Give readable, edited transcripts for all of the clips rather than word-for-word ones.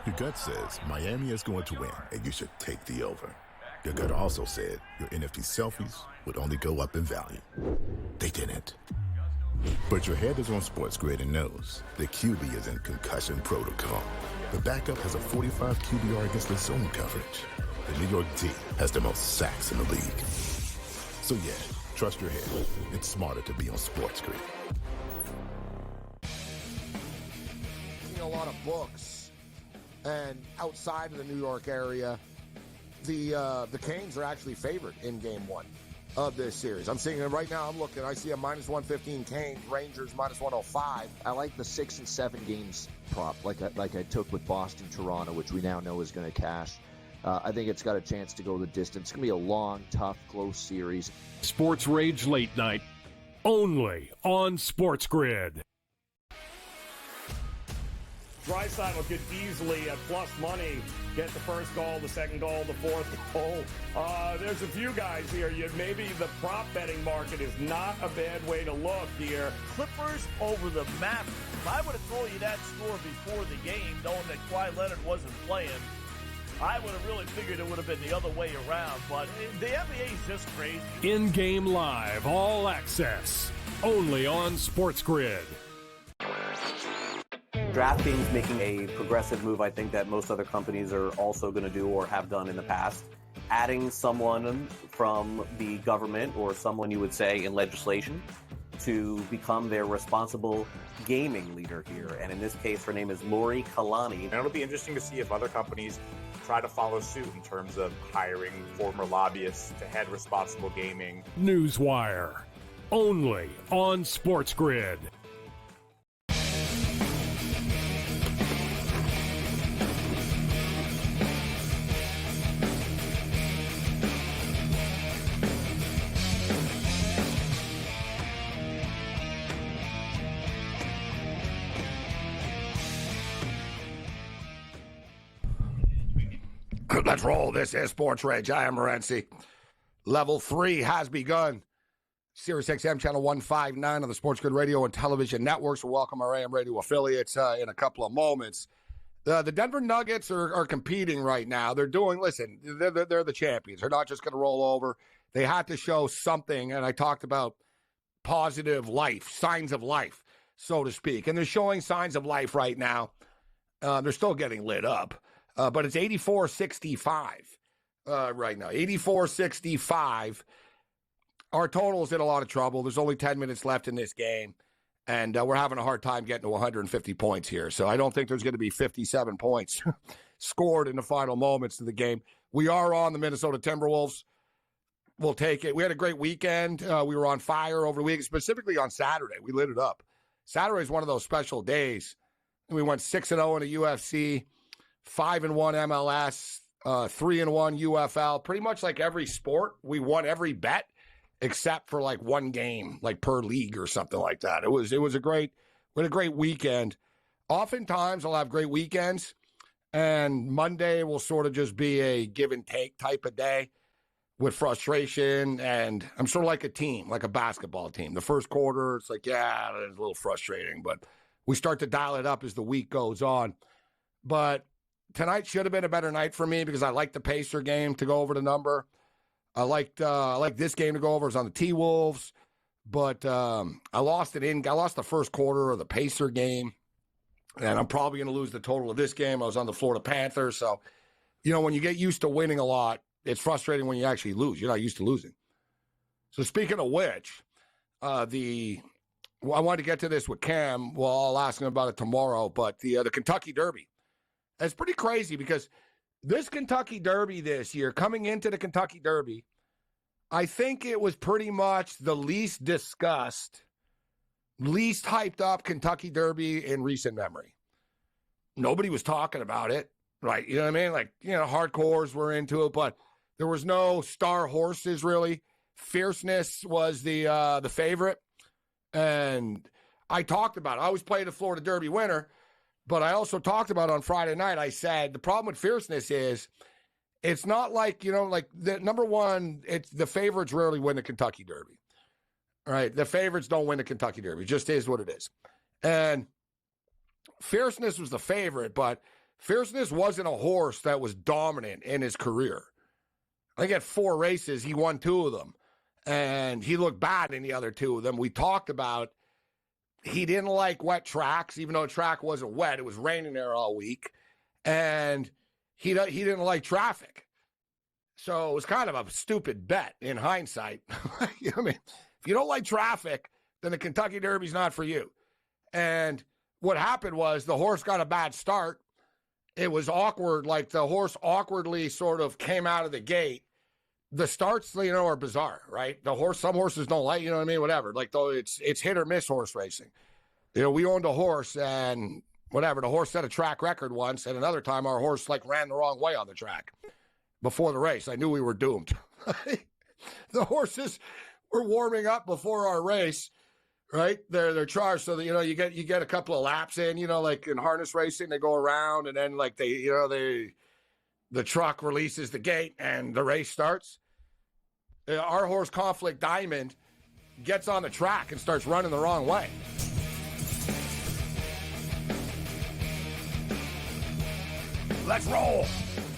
Your gut says Miami is going to win, and you should take the over. Your gut also said your NFT selfies would only go up in value. They didn't. But your head is on SportsGrid and knows the QB is in concussion protocol. The backup has a 45 QBR against the zone coverage. The New York D has the most sacks in the league. So yeah, trust your head. It's smarter to be on SportsGrid. A lot of books, and outside of the New York area, the Canes are actually favored in Game 1 of this series. I'm seeing it right now. I'm looking. I see a minus 115 Canes, Rangers minus 105. I like the 6 and 7 games prop, like I took with Boston, Toronto, which we now know is going to cash. I think it's got a chance to go the distance. It's going to be a long, tough, close series. SportsRage Late Night, only on SportsGrid. Draisaitl could easily, at plus money, get the first goal, the second goal, the fourth goal. There's a few guys here. Maybe the prop betting market is not a bad way to look here. Clippers over the Mavericks. If I would have told you that score before the game, knowing that Kawhi Leonard wasn't playing, I would have really figured it would have been the other way around. But the NBA is just crazy. In-game live, all access, only on SportsGrid. DraftKings making a progressive move, I think, that most other companies are also going to do or have done in the past. Adding someone from the government or someone you would say in legislation to become their responsible gaming leader here. And in this case, her name is Lori Kalani. And it'll be interesting to see if other companies try to follow suit in terms of hiring former lobbyists to head responsible gaming. Newswire, only on SportsGrid. Let's roll. This is SportsRage. I am Morency. Level 3 has begun. Sirius XM Channel 159 on the SportsGrid Radio and Television Networks. We'll welcome our AM radio affiliates in a couple of moments. The Denver Nuggets are competing right now. They're doing, listen, they're the champions. They're not just going to roll over. They had to show something, and I talked about positive life, signs of life, so to speak. And they're showing signs of life right now. They're still getting lit up. But it's 84-65 right now. 84-65. Our total's in a lot of trouble. There's only 10 minutes left in this game, and we're having a hard time getting to 150 points here. So I don't think there's going to be 57 points scored in the final moments of the game. We are on the Minnesota Timberwolves. We'll take it. We had a great weekend. We were on fire over the weekend, specifically on Saturday. We lit it up. Saturday is one of those special days. We went 6-0 in the UFC. 5-1 MLS, 3-1 UFL. Pretty much like every sport, we won every bet except for like one game, like per league or something like that. We had a great weekend. Oftentimes I'll have great weekends, and Monday will sort of just be a give and take type of day with frustration. And I'm sort of like a team, like a basketball team. The first quarter, it's like, yeah, it's a little frustrating, but we start to dial it up as the week goes on. But tonight should have been a better night for me because I like the Pacer game to go over the number. I like this game to go over. It's on the T-Wolves, but I lost the first quarter of the Pacer game, and I'm probably going to lose the total of this game. I was on the Florida Panthers, so when you get used to winning a lot, it's frustrating when you actually lose. You're not used to losing. So speaking of which, I wanted to get to this with Cam. Well, I'll ask him about it tomorrow, but the Kentucky Derby. It's pretty crazy because this Kentucky Derby this year, coming into the Kentucky Derby, I think it was pretty much the least discussed, least hyped up Kentucky Derby in recent memory. Nobody was talking about it, right? You know what I mean? Like, hardcores were into it, but there was no star horses really. Fierceness was the favorite. And I talked about it. I always play the Florida Derby winner. But I also talked about on Friday night, I said, the problem with Fierceness is it's not like, like the number one, it's the favorites rarely win the Kentucky Derby. Right? The favorites don't win the Kentucky Derby. It just is what it is. And Fierceness was the favorite, but Fierceness wasn't a horse that was dominant in his career. I think at 4 races, he won 2 of them. And he looked bad in the other 2 of them. We talked about he didn't like wet tracks, even though the track wasn't wet. It was raining there all week. And he didn't like traffic. So it was kind of a stupid bet in hindsight. I mean, if you don't like traffic, then the Kentucky Derby's not for you. And what happened was the horse got a bad start. It was awkward, like the horse awkwardly sort of came out of the gate. The starts, are bizarre, right? Some horses don't like, whatever. Like, though it's hit or miss horse racing. We owned a horse and whatever. The horse set a track record once, and another time our horse ran the wrong way on the track before the race. I knew we were doomed. The horses were warming up before our race, right? They're charged so that you get a couple of laps in, like in harness racing, they go around and then like the truck releases the gate and the race starts. Our horse Conflict Diamond gets on the track and starts running the wrong way. Let's roll.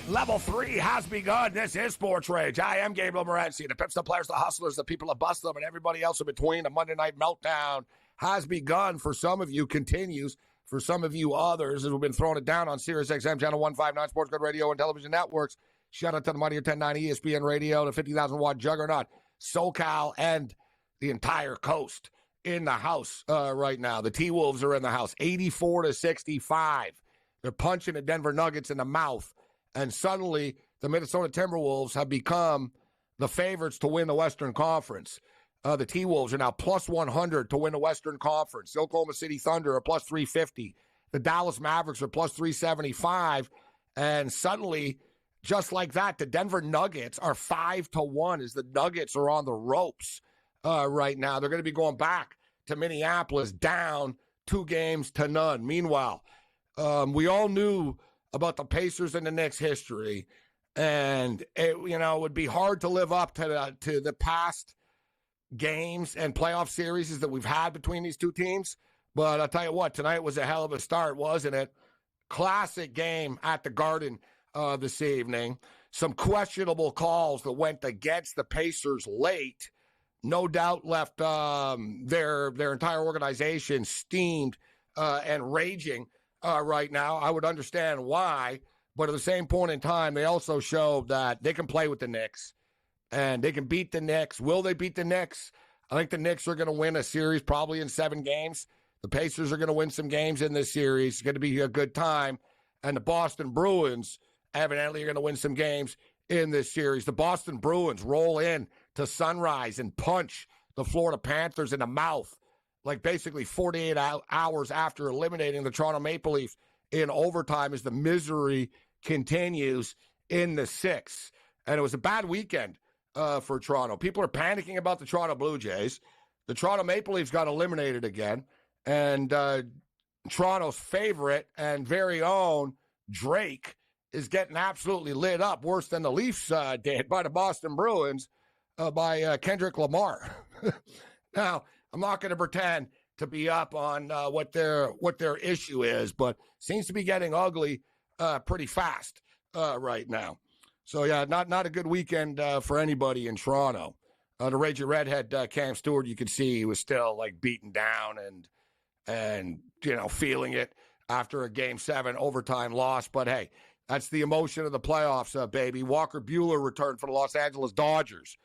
Level 3 has begun. This is Sports Rage. I am Gabriel Morency. The pips, the players, the hustlers, the people that bust them, and everybody else in between. The Monday Night Meltdown has begun. For some of you, continues. For some of you others, as we've been throwing it down on SiriusXM, Channel 159, SportsGrid Radio and Television Networks. Shout out to the Mightier 1090 ESPN Radio, the 50,000-watt juggernaut, SoCal, and the entire coast in the house right now. The T-Wolves are in the house, 84-65. They're punching the Denver Nuggets in the mouth. And suddenly, the Minnesota Timberwolves have become the favorites to win the Western Conference. The T-Wolves are now plus 100 to win the Western Conference. The Oklahoma City Thunder are plus 350. The Dallas Mavericks are plus 375. And suddenly, just like that, the Denver Nuggets are 5-1 as the Nuggets are on the ropes right now. They're going to be going back to Minneapolis down 2-0. Meanwhile, we all knew about the Pacers and the Knicks history, and it would be hard to live up to the past games and playoff series that we've had between these two teams. But I'll tell you what, tonight was a hell of a start, wasn't it? Classic game at the Garden this evening. Some questionable calls that went against the Pacers late, no doubt left their entire organization steamed and raging. Right now, I would understand why, but at the same point in time, they also showed that they can play with the Knicks, and they can beat the Knicks. Will they beat the Knicks? I think the Knicks are going to win a series probably in 7 games. The Pacers are going to win some games in this series. It's going to be a good time, and the Boston Bruins evidently are going to win some games in this series. The Boston Bruins roll in to Sunrise and punch the Florida Panthers in the mouth, like basically 48 hours after eliminating the Toronto Maple Leafs in overtime as the misery continues in the 6th. And it was a bad weekend for Toronto. People are panicking about the Toronto Blue Jays. The Toronto Maple Leafs got eliminated again. And Toronto's favorite and very own Drake is getting absolutely lit up, worse than the Leafs did by the Boston Bruins by Kendrick Lamar. Now, I'm not going to pretend to be up on what their issue is, but seems to be getting ugly pretty fast right now. So, yeah, not a good weekend for anybody in Toronto. The Raging Redhead, Cam Stewart, you could see he was still, beaten down and feeling it after a Game 7 overtime loss. But, hey, that's the emotion of the playoffs, baby. Walker Buehler returned for the Los Angeles Dodgers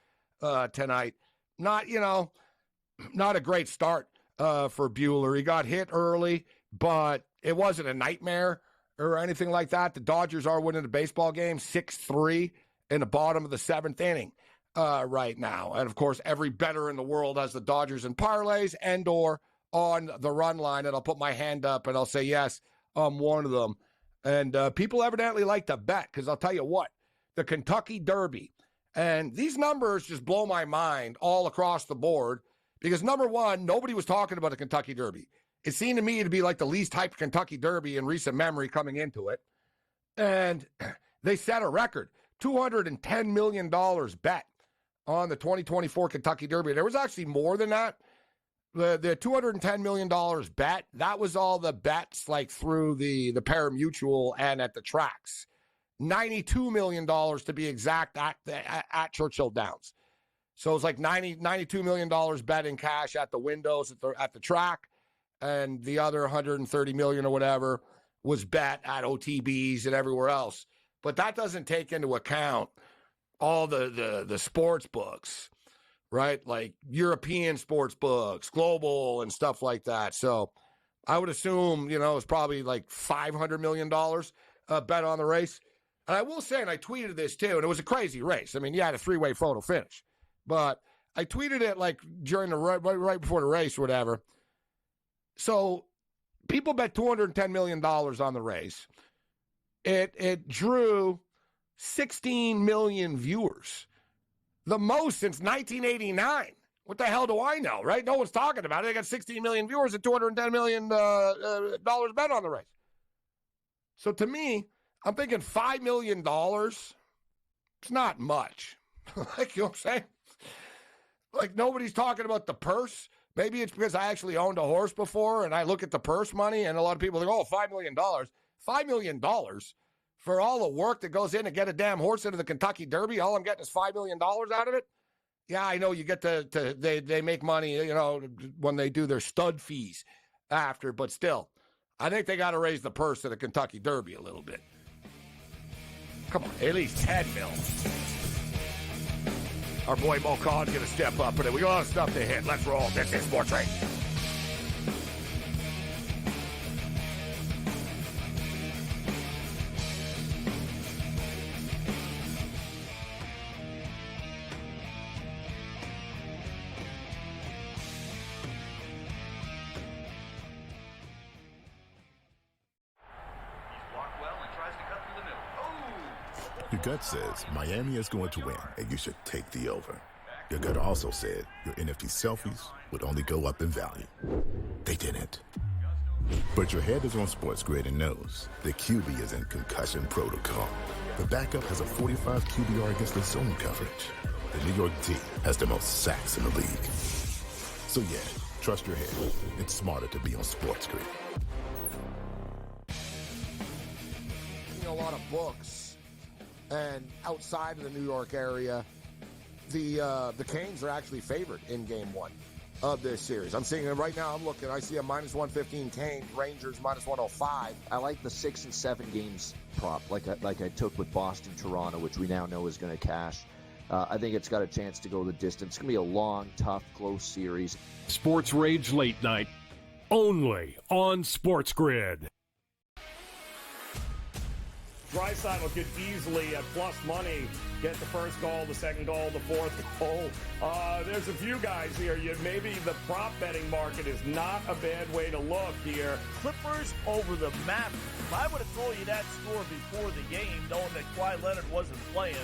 tonight. Not a great start for Buehler. He got hit early, but it wasn't a nightmare or anything like that. The Dodgers are winning the baseball game 6-3 in the bottom of the 7th inning right now. And, of course, every bettor in the world has the Dodgers in parlays and or on the run line. And I'll put my hand up and I'll say, yes, I'm one of them. And people evidently like to bet because I'll tell you what, the Kentucky Derby, and these numbers just blow my mind all across the board. Because, number one, nobody was talking about the Kentucky Derby. It seemed to me to be like the least hyped Kentucky Derby in recent memory coming into it. And they set a record, $210 million bet on the 2024 Kentucky Derby. There was actually more than that. The $210 million bet, that was all the bets like through the pari-mutuel and at the tracks. $92 million to be exact at Churchill Downs. So it was like $92 million bet in cash at the windows at the track, and the other $130 million or whatever was bet at OTBs and everywhere else. But that doesn't take into account all the sports books, right? Like European sports books, global and stuff like that. So I would assume, it's probably like $500 million bet on the race. And I will say, and I tweeted this too, and it was a crazy race. I mean, you had a three-way photo finish. But I tweeted it like during right before the race or whatever. So people bet $210 million on the race. It drew 16 million viewers, the most since 1989. What the hell do I know, right? No one's talking about it. They got 16 million viewers and $210 million bet on the race. So to me, I'm thinking $5 million, it's not much. Like, you know what I'm saying? Like, nobody's talking about the purse. Maybe it's because I actually owned a horse before, and I look at the purse money, and a lot of people think, oh, $5 million. $5 million for all the work that goes in to get a damn horse into the Kentucky Derby. All I'm getting is $5 million out of it. Yeah, I know you get they make money, when they do their stud fees after, but still, I think they got to raise the purse of the Kentucky Derby a little bit. Come on, at least 10 mil. Our boy Mo Khan's going to step up, but we got a lot of stuff to hit. Let's roll. This is SportsRage. Your gut says Miami is going to win, and you should take the over. Your gut also said your NFT selfies would only go up in value. They didn't. But your head is on SportsGrid and knows the QB is in concussion protocol. The backup has a 45 QBR against the zone coverage. The New York D has the most sacks in the league. So yeah, trust your head. It's smarter to be on SportsGrid. A lot of books. And outside of the New York area, the Canes are actually favored in game one of this series. I'm seeing it right now. I'm looking. I see a minus 115 Canes, Rangers minus 105. I like the 6 and 7 games prop, like I took with Boston, Toronto, which we now know is going to cash. I think it's got a chance to go the distance. It's going to be a long, tough, close series. SportsRage Late Night, only on SportsGrid. Draisaitl could easily, at plus money, get the first goal, the second goal, the fourth goal. There's a few guys here. Maybe the prop betting market is not a bad way to look here. Clippers over the Mavericks. If I would have told you that score before the game, knowing that Kawhi Leonard wasn't playing,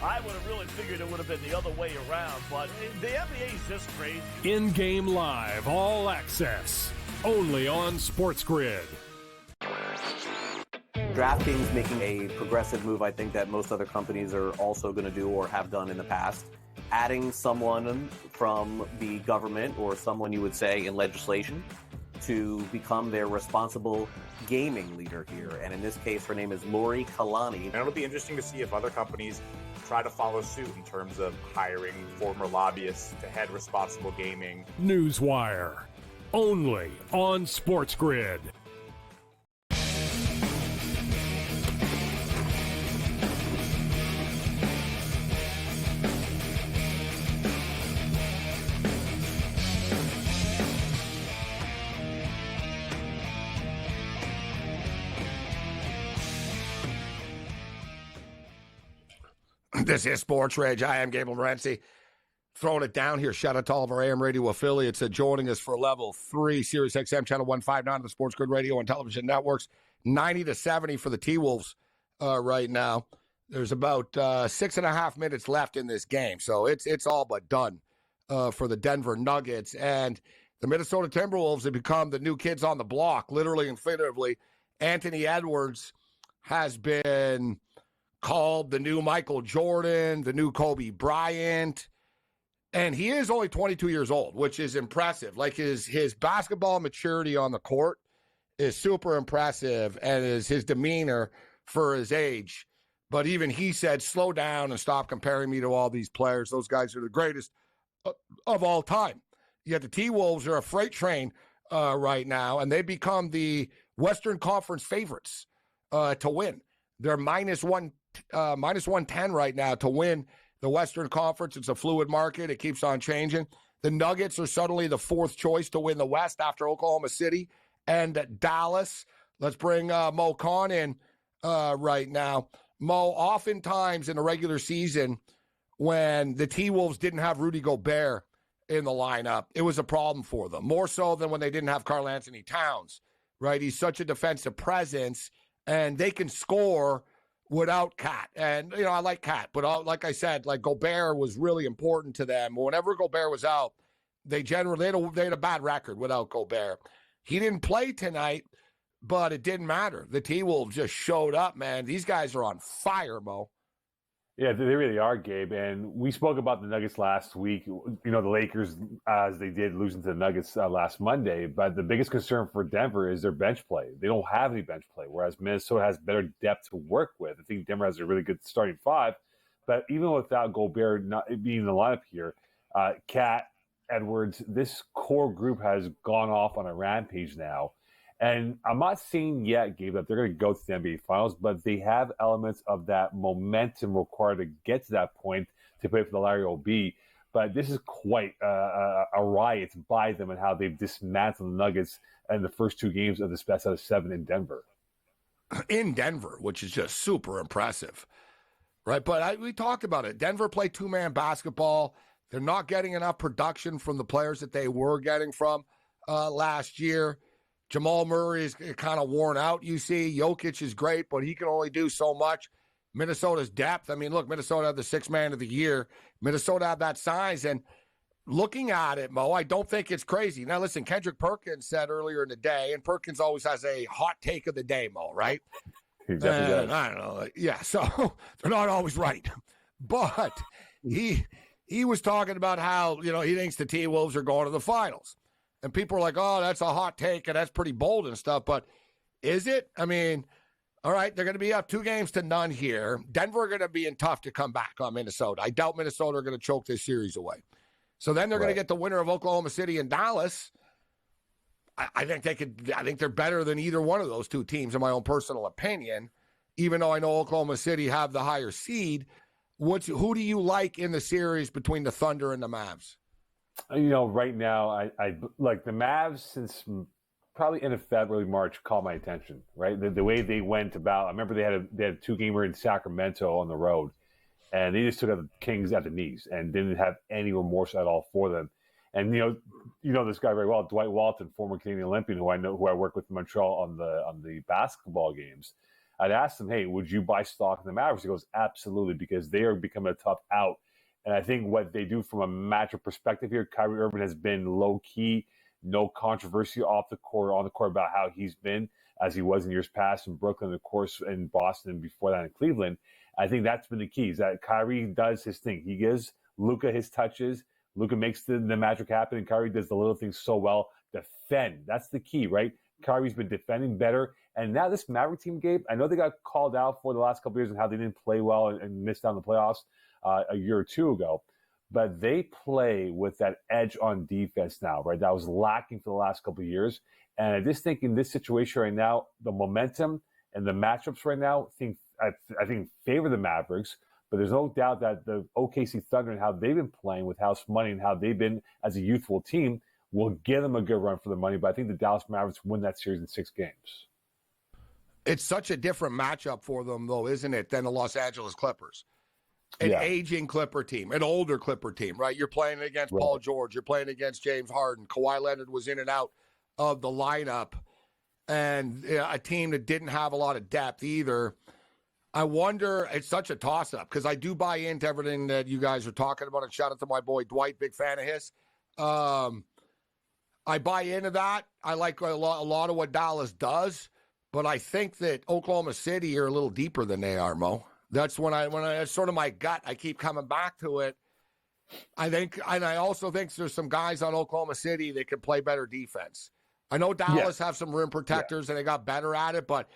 I would have really figured it would have been the other way around. But the NBA is just crazy. In-game live, all access, only on SportsGrid. DraftKings making a progressive move, I think, that most other companies are also going to do or have done in the past. Adding someone from the government or someone you would say in legislation to become their responsible gaming leader here. And in this case, her name is Lori Kalani. And it'll be interesting to see if other companies try to follow suit in terms of hiring former lobbyists to head responsible gaming. Newswire, only on SportsGrid. This is SportsRage. I am Gabriel Morency. Throwing it down here. Shout out to all of our AM radio affiliates joining us for Level 3, Sirius XM Channel 159 of the SportsGrid Radio and Television Networks. 90-70 for the T-Wolves right now. There's about 6.5 minutes left in this game, so it's all but done for the Denver Nuggets. And the Minnesota Timberwolves have become the new kids on the block, literally and figuratively. Anthony Edwards has been called the new Michael Jordan, the new Kobe Bryant. And he is only 22 years old, which is impressive. Like his basketball maturity on the court is super impressive, and his demeanor for his age. But even he said, slow down and stop comparing me to all these players. Those guys are the greatest of all time. Yet the T-Wolves are a freight train right now, and they become the Western Conference favorites to win. They're minus 110 right now to win the Western Conference. It's a fluid market. It keeps on changing. The Nuggets are suddenly the fourth choice to win the West after Oklahoma City and Dallas. Let's bring Mo Khan in right now. Mo, oftentimes in the regular season, when the T-Wolves didn't have Rudy Gobert in the lineup, it was a problem for them, more so than when they didn't have Karl Anthony Towns, right? He's such a defensive presence, and they can score without Cat. And, I like Cat, but like I said, like Gobert was really important to them. Whenever Gobert was out, they had a bad record without Gobert. He didn't play tonight, but it didn't matter. The T-Wolves just showed up, man. These guys are on fire, Mo. Yeah, they really are, Gabe. And we spoke about the Nuggets last week. The Lakers, as they did, losing to the Nuggets last Monday. But the biggest concern for Denver is their bench play. They don't have any bench play, whereas Minnesota has better depth to work with. I think Denver has a really good starting five. But even without Gobert not being in the lineup here, Cat, Edwards, this core group has gone off on a rampage now. And I'm not saying yet, Gabe, that they're going to go to the NBA Finals, but they have elements of that momentum required to get to that point to play for the Larry O.B. But this is quite a riot by them and how they've dismantled the Nuggets in the first two games of this best out of 7 in Denver. In Denver, which is just super impressive, right? But we talked about it. Denver played two-man basketball. They're not getting enough production from the players that they were getting from last year. Jamal Murray is kind of worn out, you see. Jokic is great, but he can only do so much. Minnesota's depth. I mean, look, Minnesota had the sixth man of the year. Minnesota had that size. And looking at it, Mo, I don't think it's crazy. Now, listen, Kendrick Perkins said earlier in the day, and Perkins always has a hot take of the day, Mo, right? He definitely does. I don't know. Yeah, so they're not always right. But he was talking about how, he thinks the T-Wolves are going to the finals. And people are like, oh, that's a hot take, and that's pretty bold and stuff. But is it? I mean, all right, they're going to be up 2-0 here. Denver are going to be in tough to come back on Minnesota. I doubt Minnesota are going to choke this series away. So then they're going to get the winner of Oklahoma City and Dallas. I think they could. I think they're better than either one of those two teams, in my own personal opinion, even though I know Oklahoma City have the higher seed. Who do you like in the series between the Thunder and the Mavs? Right now, I like the Mavs since probably end of February, March, caught my attention, right? The way they went about, I remember they had a 2-gamer in Sacramento on the road, and they just took out the Kings at the knees and didn't have any remorse at all for them. And, this guy very well, Dwight Walton, former Canadian Olympian, who I work with in Montreal on the basketball games. I'd asked him, hey, would you buy stock in the Mavericks? He goes, absolutely, because they are becoming a tough out. And I think what they do from a matchup perspective here, Kyrie Irving has been low-key, no controversy off the court, on the court about how he's been, as he was in years past in Brooklyn, of course, in Boston, and before that in Cleveland. I think that's been the key, is that Kyrie does his thing. He gives Luka his touches. Luka makes the magic happen, and Kyrie does the little things so well. Defend. That's the key, right? Kyrie's been defending better. And now this Maverick team, Gabe, I know they got called out for the last couple of years and how they didn't play well and missed out on the playoffs a year or two ago. But they play with that edge on defense now, right? That was lacking for the last couple of years. And I just think in this situation right now, the momentum and the matchups right now, I think favor the Mavericks. But there's no doubt that the OKC Thunder and how they've been playing with house money and how they've been as a youthful team will give them a good run for the money. But I think the Dallas Mavericks win that series in 6 games. It's such a different matchup for them, though, isn't it, than the Los Angeles Clippers? An aging Clipper team, an older Clipper team, right? You're playing against Paul George. You're playing against James Harden. Kawhi Leonard was in and out of the lineup. And a team that didn't have a lot of depth either. I wonder, it's such a toss-up, because I do buy into everything that you guys are talking about. And shout out to my boy Dwight, big fan of his. I buy into that. I like a lot of what Dallas does. But I think that Oklahoma City are a little deeper than they are, Mo. That's when that's sort of my gut. I keep coming back to it. I think, and I also think there's some guys on Oklahoma City that can play better defense. I know Dallas have some rim protectors and they got better at it, but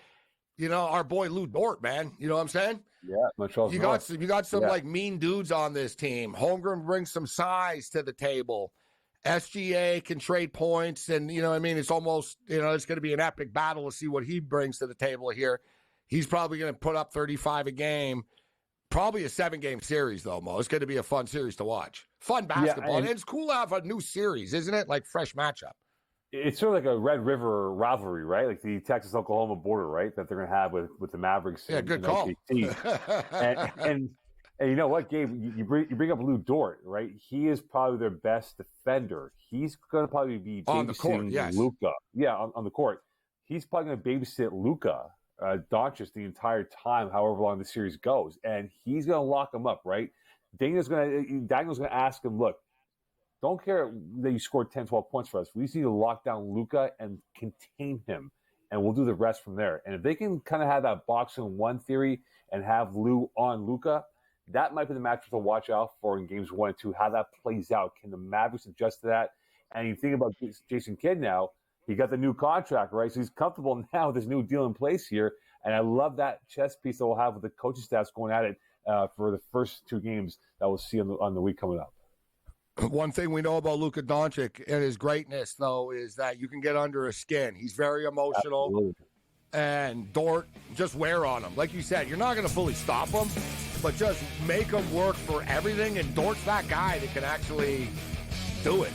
our boy Lou Dort, man, you know what I'm saying? Yeah, Montreal's you got some like mean dudes on this team. Holmgren brings some size to the table. SGA can trade points, and it's almost it's going to be an epic battle to see what he brings to the table here. He's probably going to put up 35 a game. Probably a 7-game series, though, Mo. It's going to be a fun series to watch. Fun basketball. And it's cool to have a new series, isn't it? Like fresh matchup. It's sort of like a Red River rivalry, right? Like the Texas-Oklahoma border, right? That they're going to have with the Mavericks. Yeah, good call. and you know what, Gabe? You bring up Lou Dort, right? He is probably their best defender. He's going to probably be babysitting on the court, yes. Luka. Yeah, on the court. He's probably going to babysit Luka Doncic the entire time, however long the series goes, and he's going to lock him up, right? Daniel's going to ask him, look, don't care that you scored 10, 12 points for us. We just need to lock down Luka and contain him, and we'll do the rest from there. And if they can kind of have that boxing one theory and have Lou on Luka, that might be the matchup to watch out for in games 1 and 2, how that plays out. Can the Mavericks adjust to that? And you think about Jason Kidd now, he got the new contract, right? So he's comfortable now with this new deal in place here. And I love that chess piece that we'll have with the coaching staffs going at it for the first 2 games that we'll see on the week coming up. One thing we know about Luka Doncic and his greatness, though, is that you can get under his skin. He's very emotional. Absolutely. And Dort, just wear on him. Like you said, you're not going to fully stop him, but just make him work for everything. And Dort's that guy that can actually do it.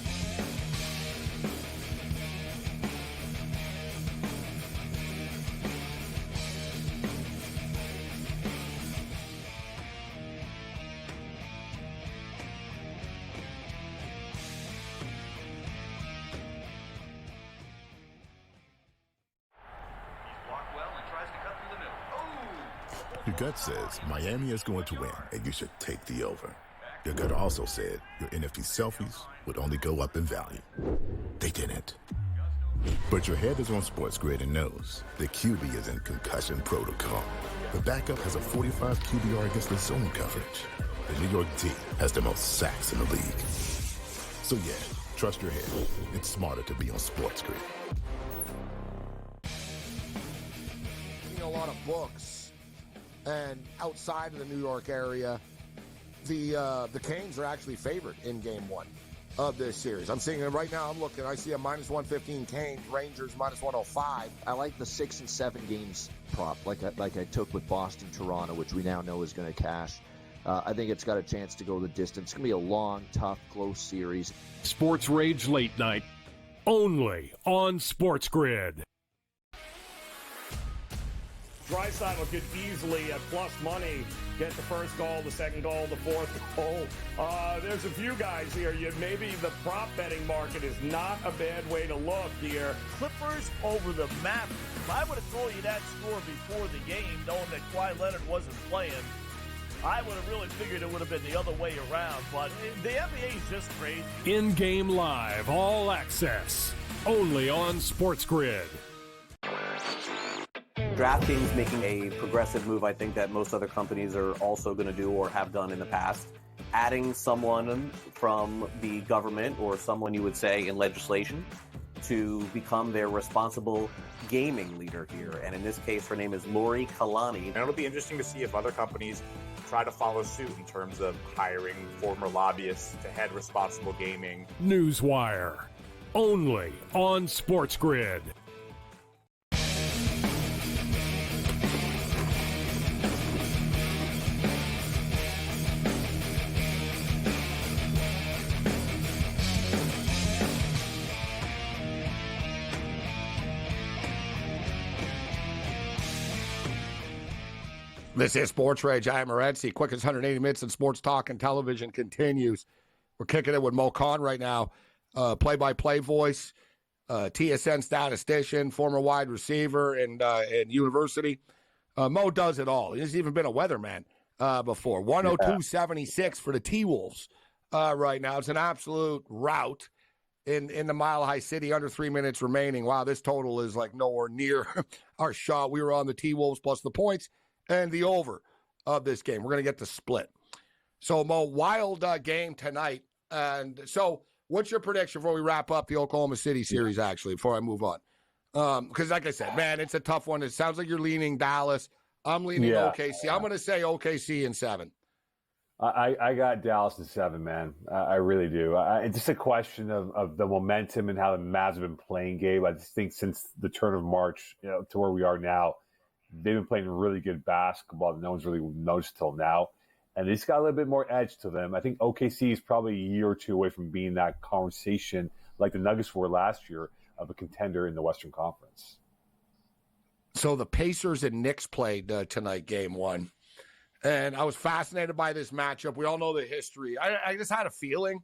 Your gut says Miami is going to win, and you should take the over. Your gut also said your NFT selfies would only go up in value. They didn't. But your head is on SportsGrid and knows the QB is in concussion protocol. The backup has a 45 QBR against the zone coverage. The New York D has the most sacks in the league. So yeah, trust your head. It's smarter to be on SportsGrid. A lot of books. And outside of the New York area, the Canes are actually favored in Game 1 of this series. I'm seeing it right now. I'm looking. I see a -115 Canes, Rangers -105. I like the 6 and 7 games prop, like I took with Boston, Toronto, which we now know is going to cash. I think it's got a chance to go the distance. It's going to be a long, tough, close series. SportsRage Late Night, only on SportsGrid. Draisaitl could easily, at plus money, get the first goal, the second goal, the fourth goal. There's a few guys here. Maybe the prop betting market is not a bad way to look here. Clippers over the Mavericks. I would have told you that score before the game, knowing that Kawhi Leonard wasn't playing. I would have really figured it would have been the other way around, but the NBA is just crazy. In-game live, all access, only on SportsGrid. DraftKings making a progressive move, I think, that most other companies are also going to do or have done in the past. Adding someone from the government or someone you would say in legislation to become their responsible gaming leader here. And in this case, her name is Lori Kalani. And it'll be interesting to see if other companies try to follow suit in terms of hiring former lobbyists to head responsible gaming. Newswire, only on SportsGrid. This is SportsRage. I am Morency. Quickest 180 minutes in sports talk and television continues. We're kicking it with Mo Khan right now, play-by-play voice, TSN statistician, former wide receiver in university. Mo does it all. He's even been a weatherman before. 102.76 for the T-Wolves right now. It's an absolute rout in the Mile High City, under 3 minutes remaining. Wow, this total is like nowhere near our shot. We were on the T-Wolves plus the points and the over of this game. We're going to get the split. So, Mo, wild game tonight. And so what's your prediction before we wrap up the Oklahoma City series, actually, before I move on? Because like I said, man, it's a tough one. It sounds like you're leaning Dallas. I'm leaning OKC. I'm going to say OKC in 7. I got Dallas in 7, man. I really do. It's just a question of the momentum and how the Mavs have been playing, Gabe. I just think since the turn of March, to where we are now, they've been playing really good basketball that no one's really noticed till now. And they just got a little bit more edge to them. I think OKC is probably a year or two away from being that conversation like the Nuggets were last year of a contender in the Western Conference. So the Pacers and Knicks played tonight, game 1. And I was fascinated by this matchup. We all know the history. I just had a feeling.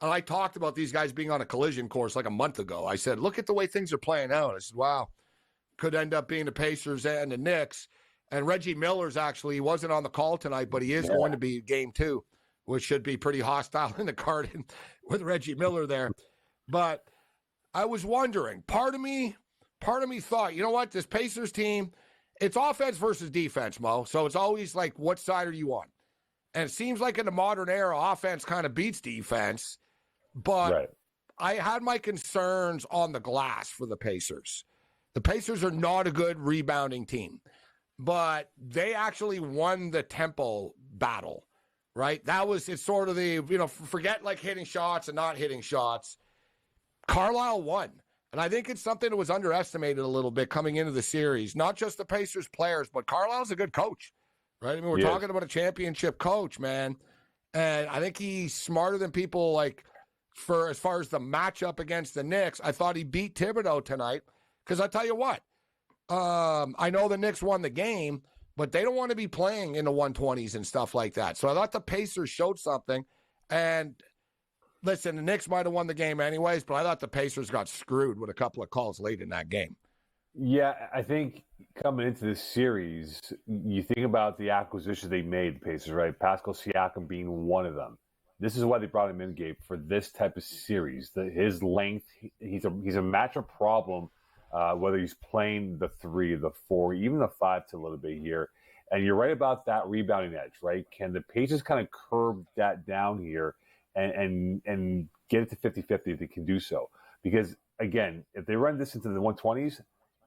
And I talked about these guys being on a collision course like a month ago. I said, look at the way things are playing out. I said, wow, could end up being the Pacers and the Knicks. And Reggie Miller's actually, he wasn't on the call tonight, but he is going to be game 2, which should be pretty hostile in the Garden with Reggie Miller there. But I was wondering, part of me thought, you know what, this Pacers team, it's offense versus defense, Mo. So it's always like, what side are you on? And it seems like in the modern era, offense kind of beats defense. But I had my concerns on the glass for the Pacers. The Pacers are not a good rebounding team, but they actually won the tempo battle, right? It's sort of the, forget like hitting shots and not hitting shots. Carlisle won. And I think it's something that was underestimated a little bit coming into the series. Not just the Pacers players, but Carlisle's a good coach, right? I mean, we're talking about a championship coach, man. And I think he's smarter than people for as far as the matchup against the Knicks. I thought he beat Thibodeau tonight because I tell you what, I know the Knicks won the game, but they don't want to be playing in the 120s and stuff like that. So I thought the Pacers showed something. And listen, the Knicks might have won the game anyways, but I thought the Pacers got screwed with a couple of calls late in that game. Yeah, I think coming into this series, you think about the acquisitions they made, the Pacers, right? Pascal Siakam being one of them. This is why they brought him in, Gabe, for this type of series. His length, he's a matchup problem, whether he's playing the 3, the 4, even the 5 to a little bit here. And you're right about that rebounding edge, right? Can the Pacers kind of curb that down here and get it to 50-50 if they can do so? Because, again, if they run this into the 120s,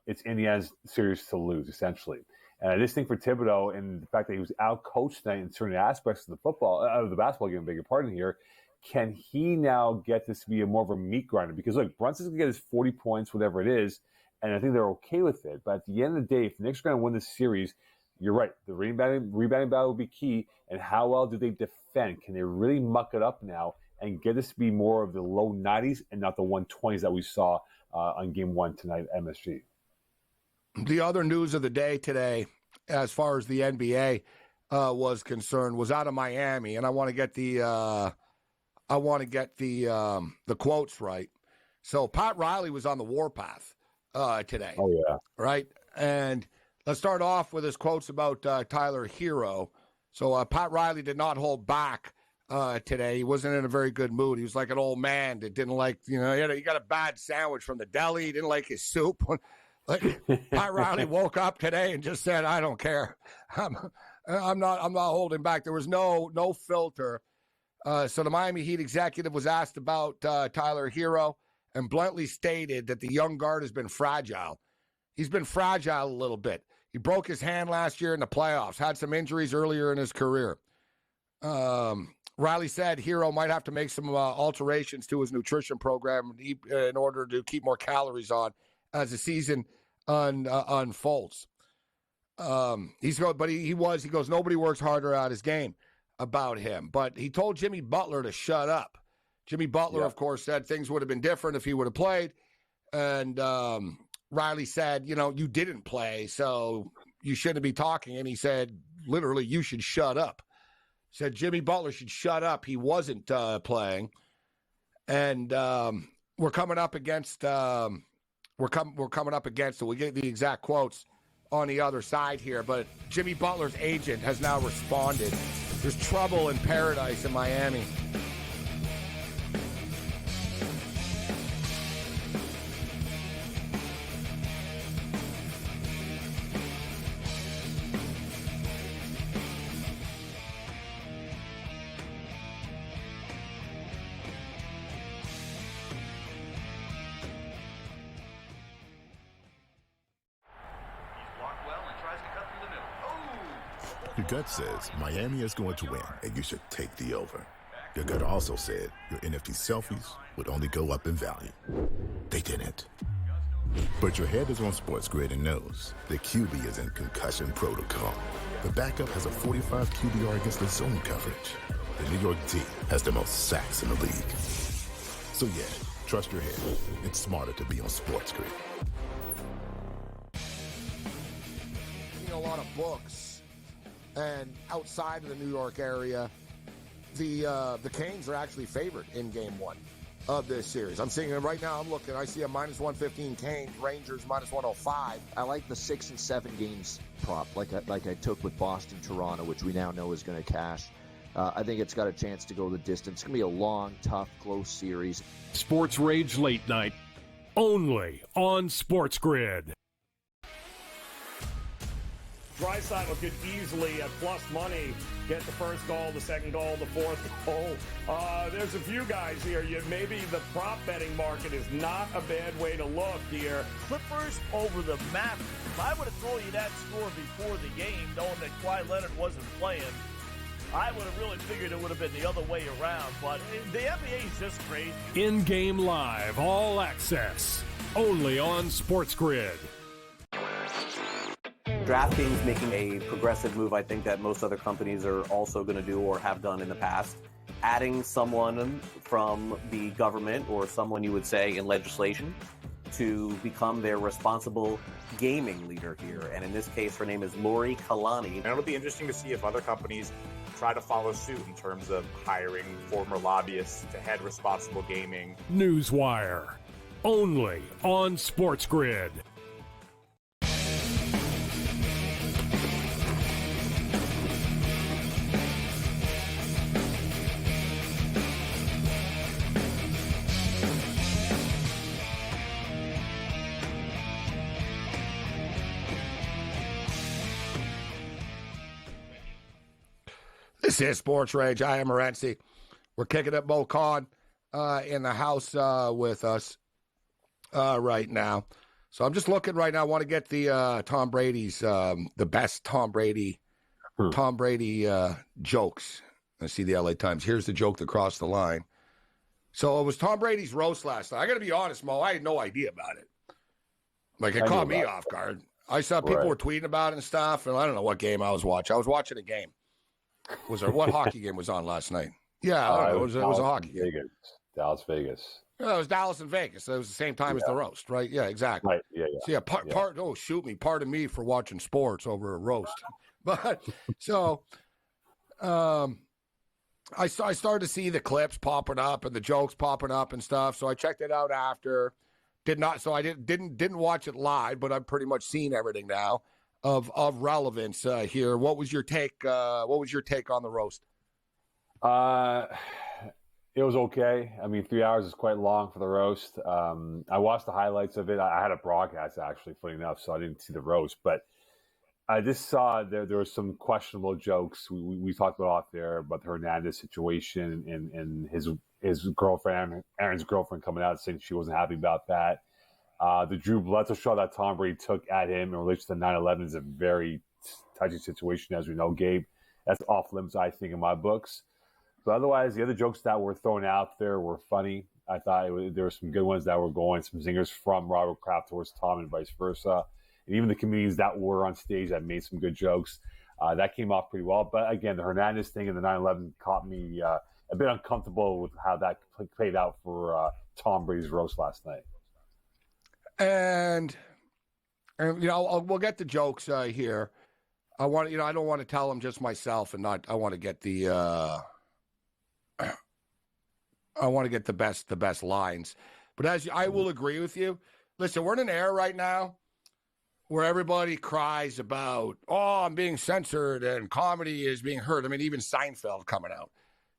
it's Indiana's series to lose, essentially. And I just think for Thibodeau and the fact that he was out-coached tonight in certain aspects of the basketball game, beg your pardon here, can he now get this to be more of a meat grinder? Because, look, Brunson's going to get his 40 points, whatever it is, and I think they're okay with it. But at the end of the day, if the Knicks are going to win this series, you're right. The rebounding battle will be key. And how well do they defend? Can they really muck it up now and get this to be more of the low 90s and not the 120s that we saw on Game 1 tonight at MSG? The other news of the day today, as far as the NBA was concerned, was out of Miami, and I want to get the quotes right. So Pat Riley was on the warpath today. Oh yeah, right. And let's start off with his quotes about Tyler Hero. So Pat Riley did not hold back today. He wasn't in a very good mood. He was like an old man that didn't like, he got a bad sandwich from the deli. He didn't like his soup. Pat Riley woke up today and just said, "I don't care. I'm not holding back." There was no filter. So the Miami Heat executive was asked about Tyler Hero and bluntly stated that the young guard has been fragile. He's been fragile a little bit. He broke his hand last year in the playoffs, had some injuries earlier in his career. Riley said Hero might have to make some alterations to his nutrition program in order to keep more calories on as the season unfolds. He goes, nobody works harder at his game about him. But he told Jimmy Butler to shut up. Jimmy Butler, of course, said things would have been different if he would have played. And Riley said, you didn't play, so you shouldn't be talking. And he said, literally, you should shut up. Said Jimmy Butler should shut up. He wasn't playing. And we're coming up against we'll get the exact quotes on the other side here, but Jimmy Butler's agent has now responded. There's trouble in paradise in Miami. Your gut says Miami is going to win, and you should take the over. Your gut also said your NFT selfies would only go up in value. They didn't. But your head is on SportsGrid and knows the QB is in concussion protocol. The backup has a 45 QBR against the zone coverage. The New York D has the most sacks in the league. So yeah, trust your head. It's smarter to be on SportsGrid. A lot of books, and outside of the New York area, the Canes are actually favored in Game 1 of this series. I'm seeing it right now. I'm looking. I see a minus 115 Canes, Rangers minus 105. I like the 6 and 7 games prop, like I took with Boston, Toronto, which we now know is going to cash. I think it's got a chance to go the distance. It's going to be a long, tough, close series. SportsRage Late Night, only on SportsGrid. Draisaitl could easily, at plus money, get the first goal, the second goal, the fourth goal. There's a few guys here. Maybe the prop betting market is not a bad way to look here. Clippers over the Mavericks. I would have told you that score before the game, knowing that Kawhi Leonard wasn't playing. I would have really figured it would have been the other way around, but the NBA is just crazy. In-game live, all access, only on SportsGrid. DraftKings making a progressive move, I think, that most other companies are also going to do or have done in the past. Adding someone from the government or someone you would say in legislation to become their responsible gaming leader here. And in this case, her name is Lori Kalani. And it'll be interesting to see if other companies try to follow suit in terms of hiring former lobbyists to head responsible gaming. Newswire, only on SportsGrid. This is SportsRage. I am Morency. We're kicking it. Mo Khan in the house with us right now. So I'm just looking right now. I want to get the Tom Brady's, the best Tom Brady jokes. I see the LA Times. Here's the joke that crossed the line. So it was Tom Brady's roast last night. I got to be honest, Mo. I had no idea about it. Like, it caught me off guard. I saw people were tweeting about it and stuff, and I don't know what game I was watching. I was watching a game. What hockey game was on last night? Yeah, I don't know. It was a hockey game. Dallas, Vegas. Yeah, it was Dallas and Vegas. It was the same time as the roast, right? Yeah, exactly. Right. Yeah. So pardon me for watching sports over a roast. But so I started to see the clips popping up and the jokes popping up and stuff. So I checked it out after. I didn't watch it live, but I've pretty much seen everything now of relevance here. What was your take? What was your take on the roast? It was okay. I mean, 3 hours is quite long for the roast. I watched the highlights of it. I had a broadcast, actually, funny enough, so I didn't see the roast. But I just saw there were some questionable jokes. We talked about off there about the Hernandez situation and his girlfriend, Aaron's girlfriend, coming out saying she wasn't happy about that. The Drew Bledsoe shot that Tom Brady took at him in relation to 9/11 is a very touchy situation, as we know, Gabe. That's off limits, I think, in my books. But otherwise, the other jokes that were thrown out there were funny. I thought there were some good ones that were going, some zingers from Robert Kraft towards Tom and vice versa. And even the comedians that were on stage that made some good jokes, that came off pretty well. But again, the Hernandez thing and the 9/11 caught me a bit uncomfortable with how that played out for Tom Brady's roast last night. And we'll get the jokes here. I don't want to tell them just myself and not. I want to get the. I want to get the best lines. But I will agree with you. Listen, we're in an era right now where everybody cries about, I'm being censored and comedy is being hurt. I mean, even Seinfeld coming out.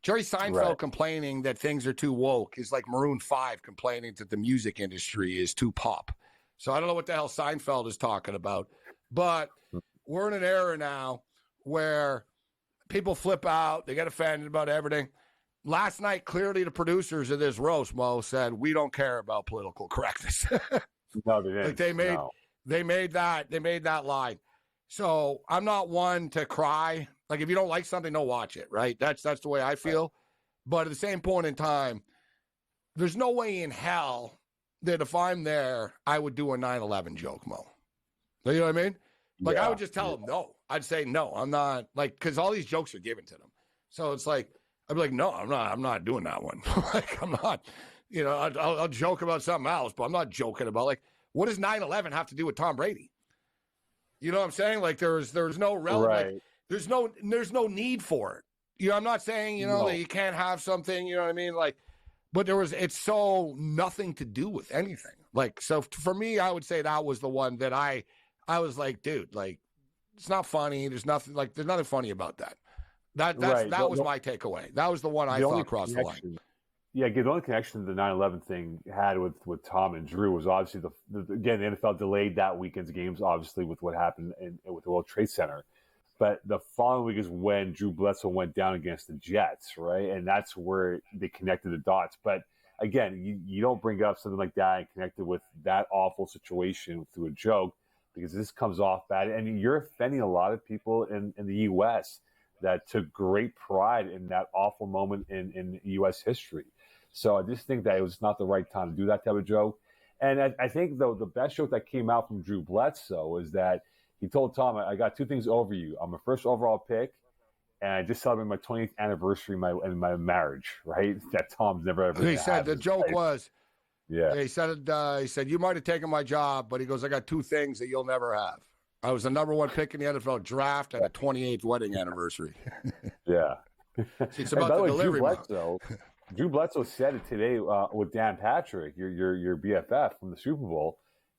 Jerry Seinfeld complaining that things are too woke is like Maroon 5 complaining that the music industry is too pop. So I don't know what the hell Seinfeld is talking about. But we're in an era now where people flip out. They get offended about everything. Last night, clearly the producers of this roast, Mo, said, we don't care about political correctness. No, they didn't. Like they made that line. So I'm not one to cry. Like, if you don't like something, don't watch it, right? That's the way I feel. But at the same point in time, there's no way in hell that if I'm there, I would do a 9/11 joke, Mo. You know what I mean? Like, I would just tell them no. I'd say, no, I'm not, like, because all these jokes are given to them. So it's like, I'd be like, no, I'm not doing that one. Like, I'm not, you know, I'll joke about something else, but I'm not joking about, like, what does 9/11 have to do with Tom Brady? You know what I'm saying? Like, there's no relevant, like, there's no need for it. You know, I'm not saying, you know, that you can't have something, you know what I mean? Like, but it's so nothing to do with anything. Like, so for me, I would say that was the one that I was like, dude, like, it's not funny. There's nothing funny about that. That was my takeaway. That was the one I thought crossed the line. Yeah, the only connection the 9/11 thing had with Tom and Drew was obviously again, the NFL delayed that weekend's games, obviously, with what happened with the World Trade Center. But the following week is when Drew Bledsoe went down against the Jets, right? And that's where they connected the dots. But again, you don't bring up something like that and connect it with that awful situation through a joke, because this comes off bad. And you're offending a lot of people in the U.S. that took great pride in that awful moment in U.S. history. So I just think that it was not the right time to do that type of joke. And I think, though, the best joke that came out from Drew Bledsoe is that he told Tom, I got two things over you. I'm a first overall pick, and I just celebrated my 20th anniversary in my marriage, right? That Tom's never ever. He said the joke was, he said, you might have taken my job, but he goes, I got two things that you'll never have. I was the number one pick in the NFL draft and a 28th wedding anniversary. Yeah. It's about the delivery. Drew Bledsoe said it today with Dan Patrick, your BFF from the Super Bowl.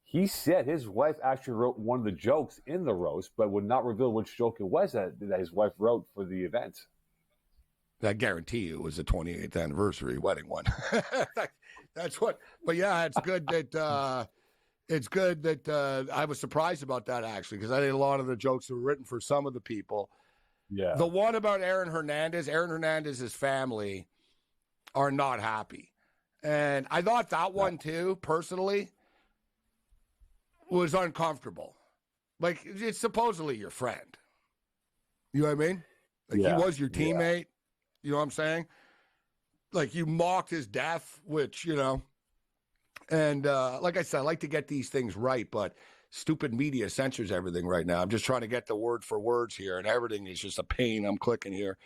He said his wife actually wrote one of the jokes in the roast, but would not reveal which joke it was that his wife wrote for the event. I guarantee you it was the 28th anniversary wedding one. That's what. But yeah, it's good that I was surprised about that, actually, because I think a lot of the jokes were written for some of the people. Yeah. The one about Aaron Hernandez's family are not happy. And I thought that one too, personally, was uncomfortable. Like, it's supposedly your friend. You know what I mean? Like, he was your teammate. You know what I'm saying? Like, you mocked his death, which, you know, and like I said, I like to get these things right, but stupid media censors everything right now. I'm just trying to get the word for words here, and everything is just a pain. I'm clicking here.